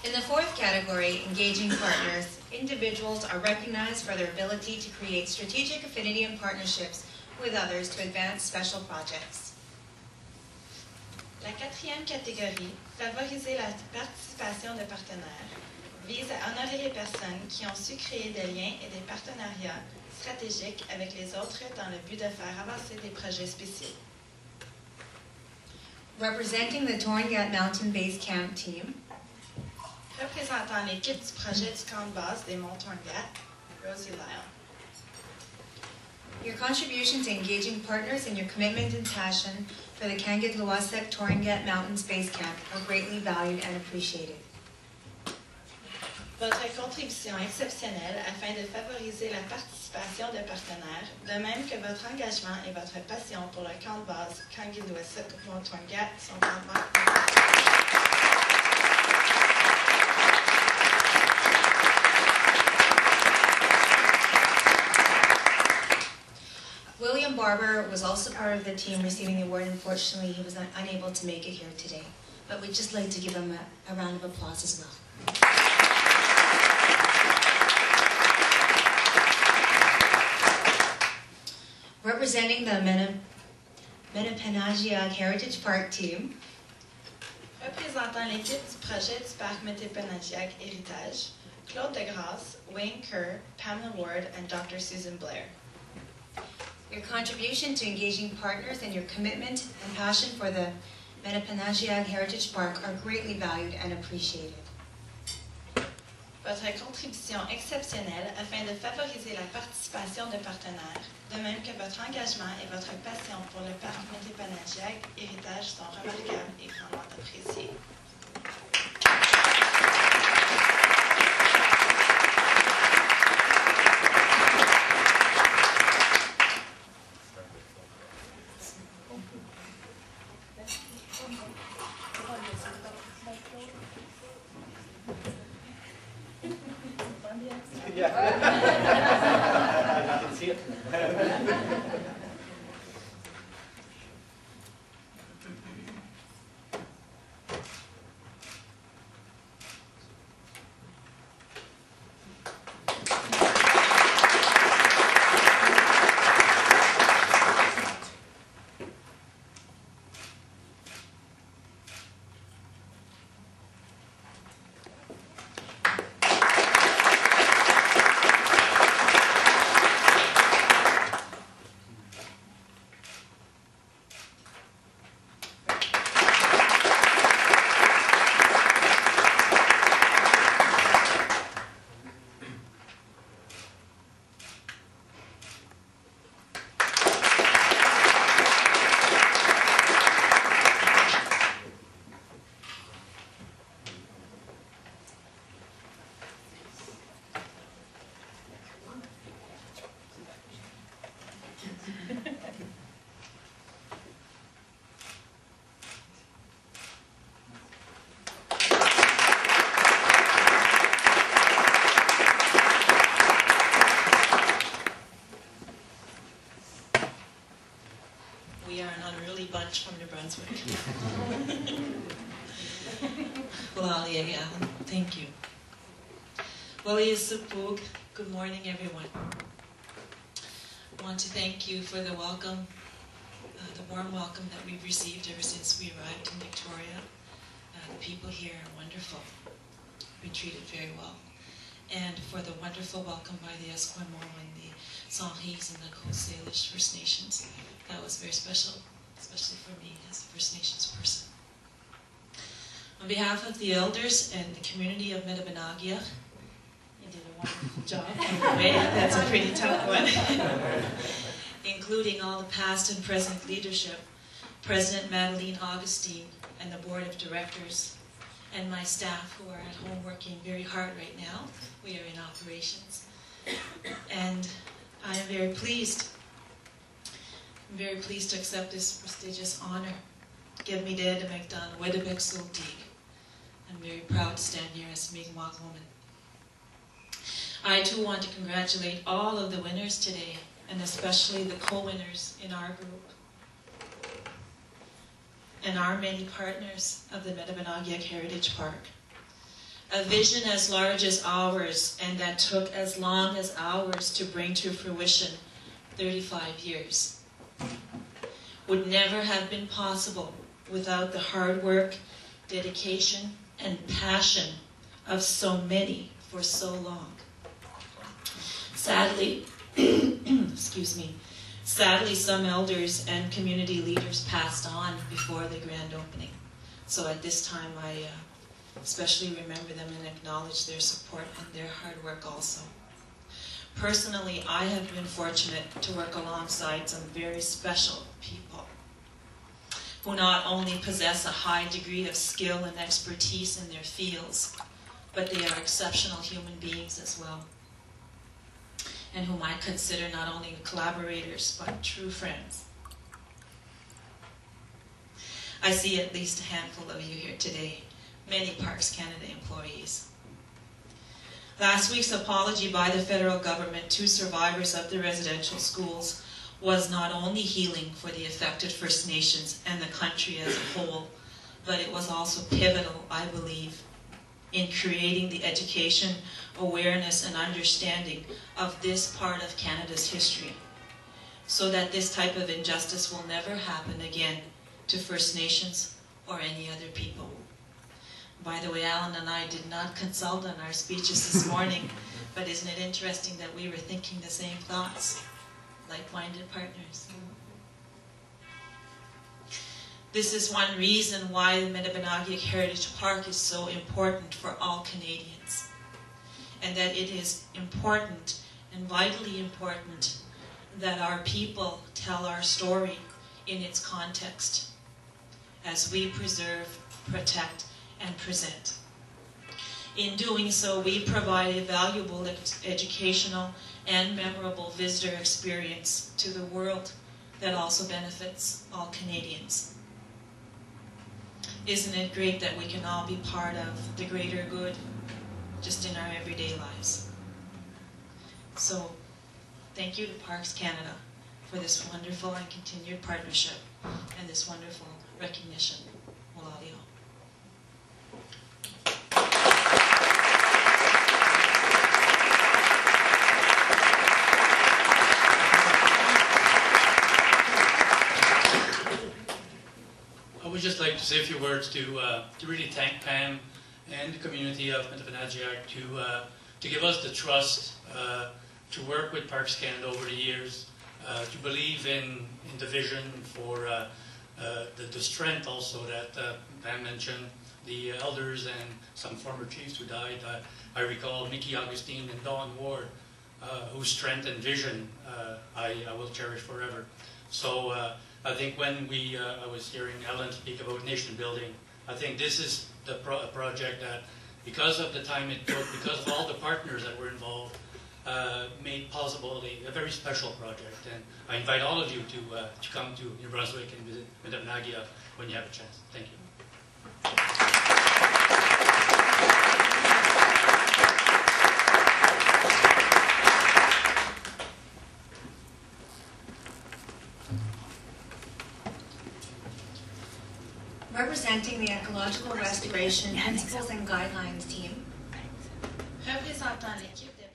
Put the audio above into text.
In the fourth category, engaging partners, individuals are recognized for their ability to create strategic affinity and partnerships with others to advance special projects. La quatrième catégorie, favoriser la participation de partenaires, vise à honorer les personnes qui ont su créer des liens et des partenariats stratégiques avec les autres dans le but de faire avancer des projets spéciaux. Representing the Torngat Mountain Base Camp team, Représentant l'équipe du projet du camp de base des Monts Torngat, Rosie Lyle. your contribution to engaging partners and your commitment and passion for the Kangit-Luwasek Torngat Mountains Base Camp are greatly valued and appreciated. Votre contribution exceptionnelle afin de favoriser la participation de partenaires, de même que votre engagement et votre passion pour le camp de base Kangit-Luwasek Mont Torngat sont grandement appréciés. William Barber was also part of the team receiving the award. Unfortunately, he was unable to make it here today, but we'd just like to give him a round of applause as well. Representing the Metepenagiag Heritage Park team, Représentant l'équipe du projet du parc Metepenagiag Heritage, Claude Degrasse, Wayne Kerr, Pamela Ward, and Dr. Susan Blair. your contribution to engaging partners and your commitment and passion for the Metepenagiag Heritage Park are greatly valued and appreciated. Votre contribution exceptionnelle afin de favoriser la participation de partenaires, de même que votre engagement et votre passion pour le parc Metepenagiag Heritage sont remarquables et grandement appréciés. Yeah. I can see it. We are an unruly bunch from New Brunswick. Well, yeah, thank you. Good morning, everyone. I want to thank you for the welcome, the warm welcome that we've received ever since we arrived in Victoria. The people here are wonderful. We treated very well. And for the wonderful welcome by the Esquimaux and the Songhees and the Coast Salish First Nations. That was very special, especially for me as a First Nations person. On behalf of the elders and the community of Metepenagiag, you did a wonderful job. Anyway, that's a pretty tough one. Including all the past and present leadership, President Madeleine Augustine and the Board of Directors, and my staff who are at home working very hard right now. We are in operations. And I am very pleased. I'm very pleased to accept this prestigious honor. Give me dead to make done Wedabek Sultig. I'm very proud to stand here as a Mi'kmaq woman. I too want to congratulate all of the winners today, and especially the co-winners in our group, and our many partners of the Metepenagiag Heritage Park. A vision as large as ours and that took as long as ours to bring to fruition 35 years would never have been possible without the hard work, dedication, and passion of so many for so long. Sadly, sadly, some elders and community leaders passed on before the grand opening. So at this time, I especially remember them and acknowledge their support and their hard work also. Personally, I have been fortunate to work alongside some very special people who not only possess a high degree of skill and expertise in their fields, but they are exceptional human beings as well, and whom I consider not only collaborators, but true friends. I see at least a handful of you here today, many Parks Canada employees. Last week's apology by the federal government to survivors of the residential schools was not only healing for the affected First Nations and the country as a whole, but it was also pivotal, I believe, in creating the education, awareness, and understanding of this part of Canada's history, so that this type of injustice will never happen again to First Nations or any other people. By the way, Alan and I did not consult on our speeches this morning, but isn't it interesting that we were thinking the same thoughts, like-minded partners? This is one reason why the Metepenagiag Heritage Park is so important for all Canadians, and that it is important and vitally important that our people tell our story in its context as we preserve, protect, and present. In doing so, we provide a valuable educational and memorable visitor experience to the world that also benefits all Canadians. Isn't it great that we can all be part of the greater good just in our everyday lives? So, thank you to Parks Canada for this wonderful and continued partnership and this wonderful recognition. Muladio. I would just like to say a few words to really thank Pam and the community of Metepenagiag to give us the trust to work with Parks Canada over the years, to believe in the vision for the strength also that Pam mentioned, the elders and some former chiefs who died. I recall Mickey Augustine and Dawn Ward, whose strength and vision I will cherish forever. So I think when I was hearing Ellen speak about nation building, I think this is the project that, because of the time it took, because of all the partners that were involved, made possible a very special project. And I invite all of you to come to New Brunswick and visit Metepenagiag when you have a chance. Thank you. Representing the Ecological Restoration Principles and Guidelines team, Représentant l'équipe de